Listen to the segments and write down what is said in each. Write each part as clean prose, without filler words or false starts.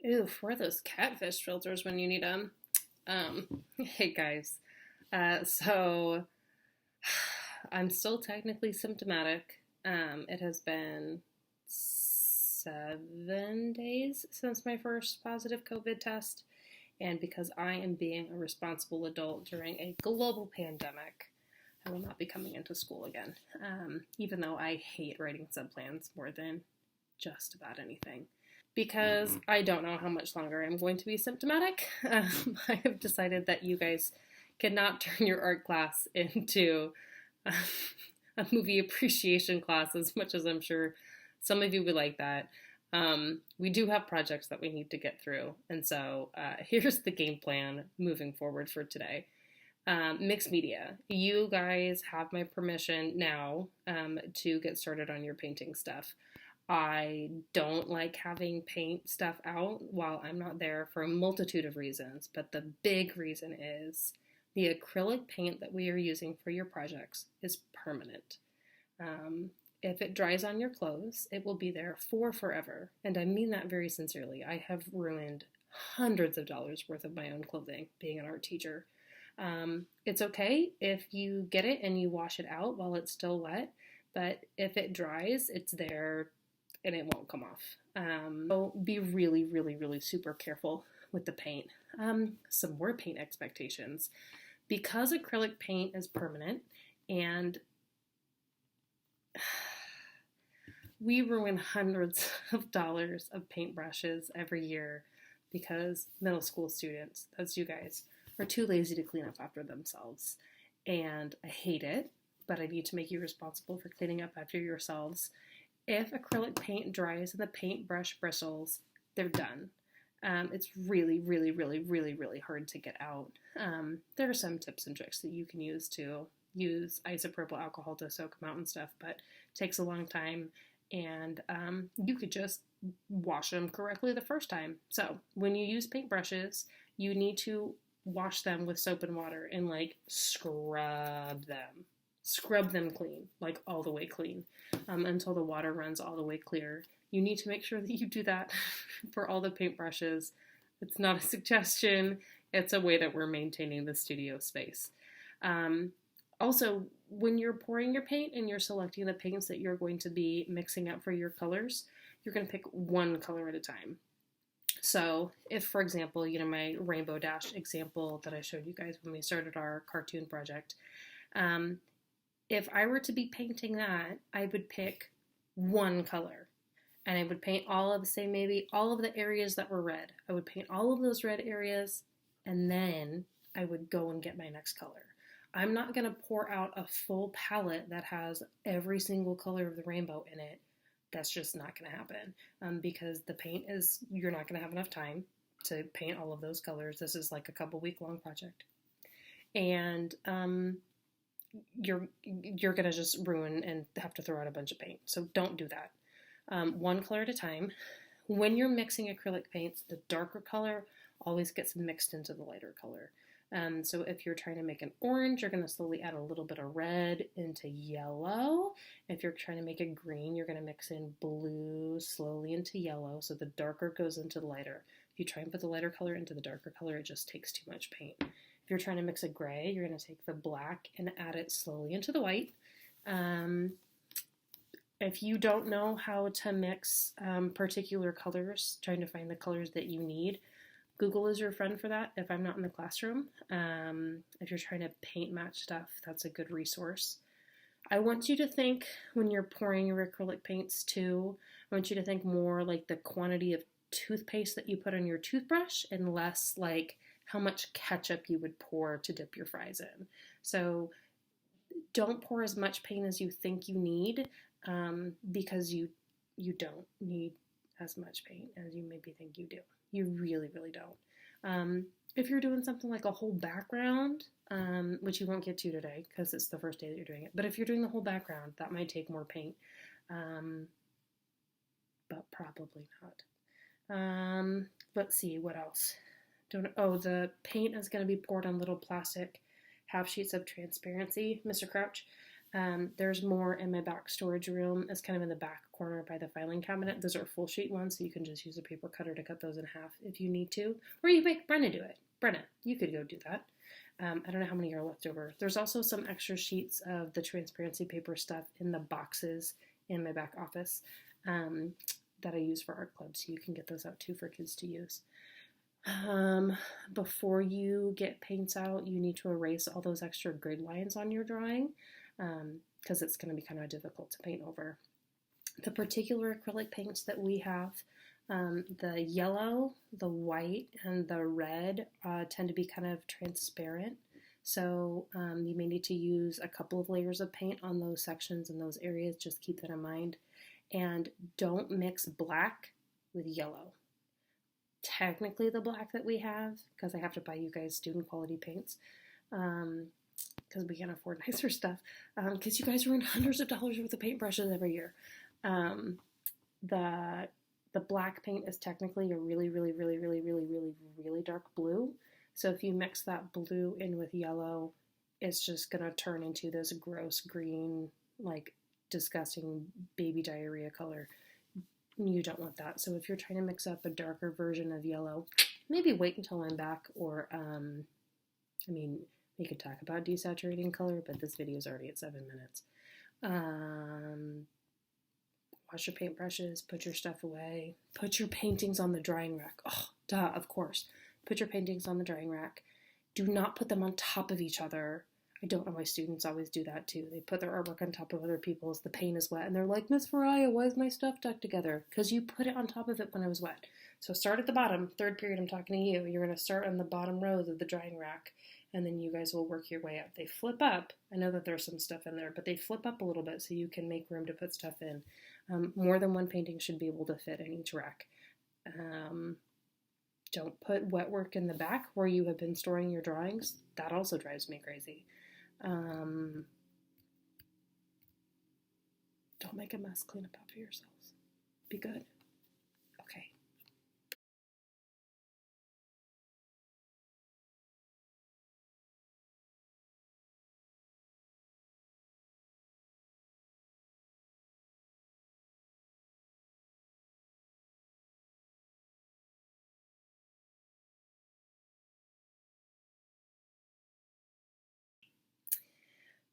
Ew, where are those catfish filters when you need them? Hey guys. So I'm still technically symptomatic. It has been 7 days since my first positive COVID test. And because I am being a responsible adult during a global pandemic, I will not be coming into school again. Even though I hate writing subplans more than just about anything. Because I don't know how much longer I'm going to be symptomatic, I have decided that you guys cannot turn your art class into uh, a movie appreciation class as much as I'm sure some of you would like that. We do have projects that we need to get through, and so here's the game plan moving forward for today. Mixed media. You guys have my permission now to get started on your painting stuff. I don't like having paint stuff out while I'm not there for a multitude of reasons, but the big reason is the acrylic paint that we are using for your projects is permanent. If it dries on your clothes, it will be there for forever. And I mean that very sincerely. I have ruined hundreds of dollars worth of my own clothing being an art teacher. It's okay if you get it and you wash it out while it's still wet, but if it dries, it's there and it won't come off. So be really, really, really super careful with the paint. Some more paint expectations. Because acrylic paint is permanent and we ruin hundreds of dollars of paintbrushes every year because middle school students, that's you guys, are too lazy to clean up after themselves. And I hate it, but I need to make you responsible for cleaning up after yourselves. If acrylic paint dries and the paintbrush bristles, they're done. It's really, really, really, really, really hard to get out. There are some tips and tricks that you can use to use isopropyl alcohol to soak them out and stuff, but it takes a long time, and you could just wash them correctly the first time. So when you use paintbrushes, you need to wash them with soap and water and like scrub them clean, like all the way clean, until the water runs all the way clear. You need to make sure that you do that for all the paintbrushes. It's not a suggestion, it's a way that we're maintaining the studio space. Also, when you're pouring your paint and you're selecting the paints that you're going to be mixing up for your colors, you're going to pick one color at a time. So if, for example, my Rainbow Dash example that I showed you guys when we started our cartoon project, if I were to be painting that, I would pick one color. And I would paint maybe all of the areas that were red. I would paint all of those red areas, and then I would go and get my next color. I'm not going to pour out a full palette that has every single color of the rainbow in it. That's just not going to happen because you're not going to have enough time to paint all of those colors. This is like a couple week long project. And you're going to just ruin and have to throw out a bunch of paint. So don't do that. One color at a time. When you're mixing acrylic paints, the darker color always gets mixed into the lighter color. So if you're trying to make an orange, you're going to slowly add a little bit of red into yellow. If you're trying to make a green, you're going to mix in blue slowly into yellow. So the darker goes into the lighter. If you try and put the lighter color into the darker color, it just takes too much paint. If you're trying to mix a gray, you're going to take the black and add it slowly into the white. If you don't know how to mix particular colors, trying to find the colors that you need, Google is your friend for that if I'm not in the classroom. If you're trying to paint match stuff, that's a good resource. I want you to think when you're pouring your acrylic paints too, I want you to think more like the quantity of toothpaste that you put on your toothbrush and less like how much ketchup you would pour to dip your fries in. So don't pour as much paint as you think you need because you don't need as much paint as you maybe think you do. You really, really don't. If you're doing something like a whole background, which you won't get to today because it's the first day that you're doing it, but if you're doing the whole background, that might take more paint, but probably not. Let's see, what else? The paint is going to be poured on little plastic half sheets of transparency, Mr. Crouch. There's more in my back storage room. It's kind of in the back corner by the filing cabinet. Those are full sheet ones, so you can just use a paper cutter to cut those in half if you need to. Or you make Brenna do it. Brenna, you could go do that. I don't know how many are left over. There's also some extra sheets of the transparency paper stuff in the boxes in my back office that I use for art club, so you can get those out too for kids to use. Before you get paints out, you need to erase all those extra grid lines on your drawing because it's going to be kind of difficult to paint over. The particular acrylic paints that we have, the yellow, the white, and the red tend to be kind of transparent. So you may need to use a couple of layers of paint on those sections and those areas. Just keep that in mind. And don't mix black with yellow. Technically the black that we have, because I have to buy you guys student quality paints, because we can't afford nicer stuff, because you guys ruin hundreds of dollars worth of paintbrushes every year. The black paint is technically a really, really, really, really, really, really, really dark blue. So if you mix that blue in with yellow, it's just gonna turn into this gross green, like disgusting baby diarrhea color. You don't want that. So if you're trying to mix up a darker version of yellow, maybe wait until I'm back, or I mean, we could talk about desaturating color, but this video is already at 7 minutes. Wash your paintbrushes, put your stuff away, put your paintings on the drying rack. Oh, duh, of course. Put your paintings on the drying rack. Do not put them on top of each other. I don't know why students always do that too. They put their artwork on top of other people's. The paint is wet, and they're like, Miss Faria, why is my stuff stuck together? Because you put it on top of it when it was wet. So start at the bottom. Third period, I'm talking to you. You're going to start on the bottom rows of the drying rack, and then you guys will work your way up. They flip up. I know that there's some stuff in there, but they flip up a little bit so you can make room to put stuff in. More than one painting should be able to fit in each rack. Don't put wet work in the back where you have been storing your drawings. That also drives me crazy. Don't make a mess. Clean up after yourselves. Be good. Okay.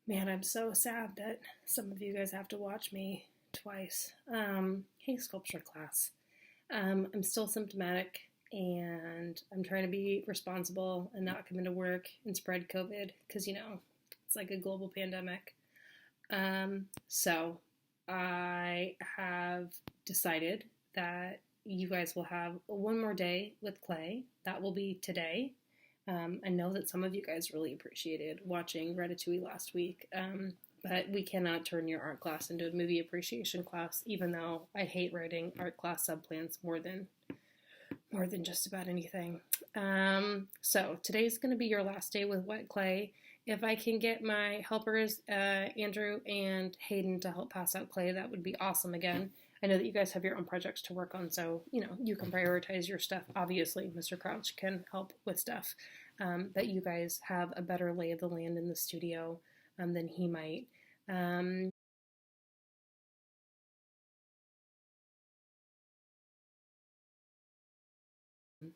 Man, I'm so sad that some of you guys have to watch me twice. Hey, sculpture class. I'm still symptomatic, and I'm trying to be responsible and not come into work and spread COVID because, you know, it's like a global pandemic. So I have decided that you guys will have one more day with clay. That will be today. I know that some of you guys really appreciated watching Ratatouille last week, but we cannot turn your art class into a movie appreciation class, even though I hate writing art class subplans more than just about anything. So today's going to be your last day with wet clay. If I can get my helpers, Andrew and Hayden, to help pass out clay, that would be awesome again. I know that you guys have your own projects to work on, so, you know, you can prioritize your stuff. Obviously, Mr. Crouch can help with stuff, but you guys have a better lay of the land in the studio than he might.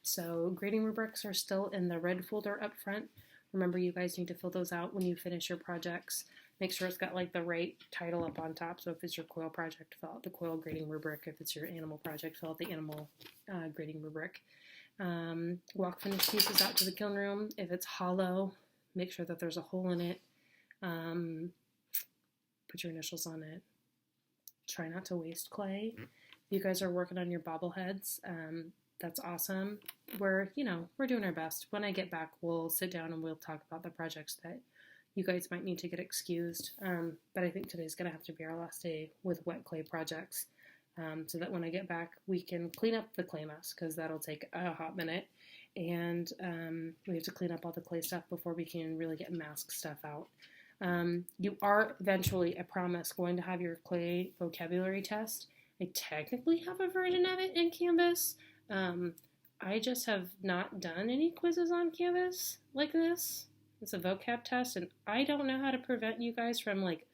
So grading rubrics are still in the red folder up front. Remember, you guys need to fill those out when you finish your projects. Make sure it's got like the right title up on top. So if it's your coil project, fill out the coil grading rubric. If it's your animal project, fill out the animal grading rubric. Walk finished pieces out to the kiln room. If it's hollow, make sure that there's a hole in it. Put your initials on it. Try not to waste clay. If you guys are working on your bobbleheads, that's awesome. We're doing our best. When I get back, we'll sit down and we'll talk about the projects that you guys might need to get excused. But I think today's going to have to be our last day with wet clay projects, so that when I get back, we can clean up the clay mess, because that'll take a hot minute. And we have to clean up all the clay stuff before we can really get mask stuff out. You are eventually, I promise, going to have your clay vocabulary test. I technically have a version of it in Canvas. I just have not done any quizzes on Canvas like this. It's a vocab test, and I don't know how to prevent you guys from, like,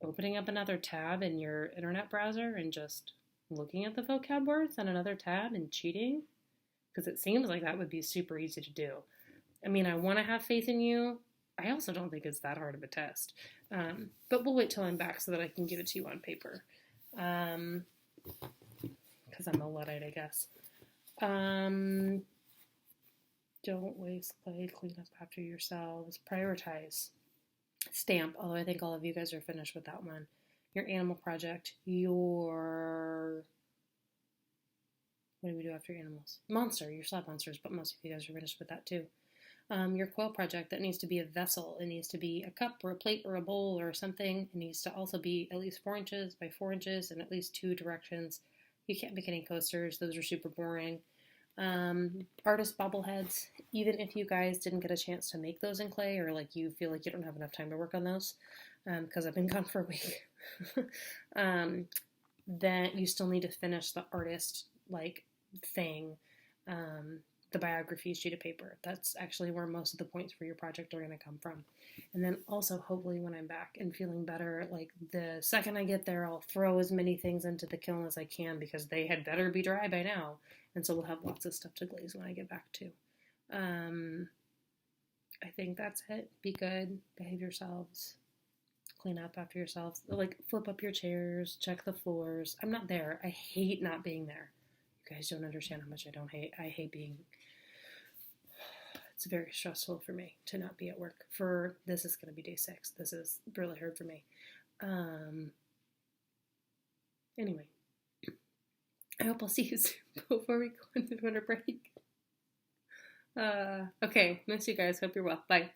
opening up another tab in your internet browser and just looking at the vocab words on another tab and cheating? Because it seems like that would be super easy to do. I mean, I want to have faith in you. I also don't think it's that hard of a test. But we'll wait till I'm back so that I can give it to you on paper. Because I'm a Luddite, I guess. Don't waste clay, clean up after yourselves, prioritize. Stamp, although I think all of you guys are finished with that one. Your animal project, your... What do we do after animals? Monster, your slab monsters, but most of you guys are finished with that too. Your quill project, that needs to be a vessel. It needs to be a cup or a plate or a bowl or something. It needs to also be at least 4 inches by 4 inches in at least 2 directions. You can't make any coasters. Those are super boring. Artist bobbleheads, even if you guys didn't get a chance to make those in clay, or like you feel like you don't have enough time to work on those, because I've been gone for a week, then you still need to finish the artist like thing, the biography sheet of paper. That's actually where most of the points for your project are going to come from. And then also, hopefully, when I'm back and feeling better, like the second I get there, I'll throw as many things into the kiln as I can, because they had better be dry by now. And so we'll have lots of stuff to glaze when I get back too. I think that's it. Be good, behave yourselves, clean up after yourselves, like flip up your chairs, check the floors. I'm not there. I hate not being there. You guys don't understand how much I hate being. It's very stressful for me to not be at work. This is going to be day 6. This is really hard for me. Anyway, I hope I'll see you soon before we go into winter break. Okay, miss you guys. Hope you're well. Bye.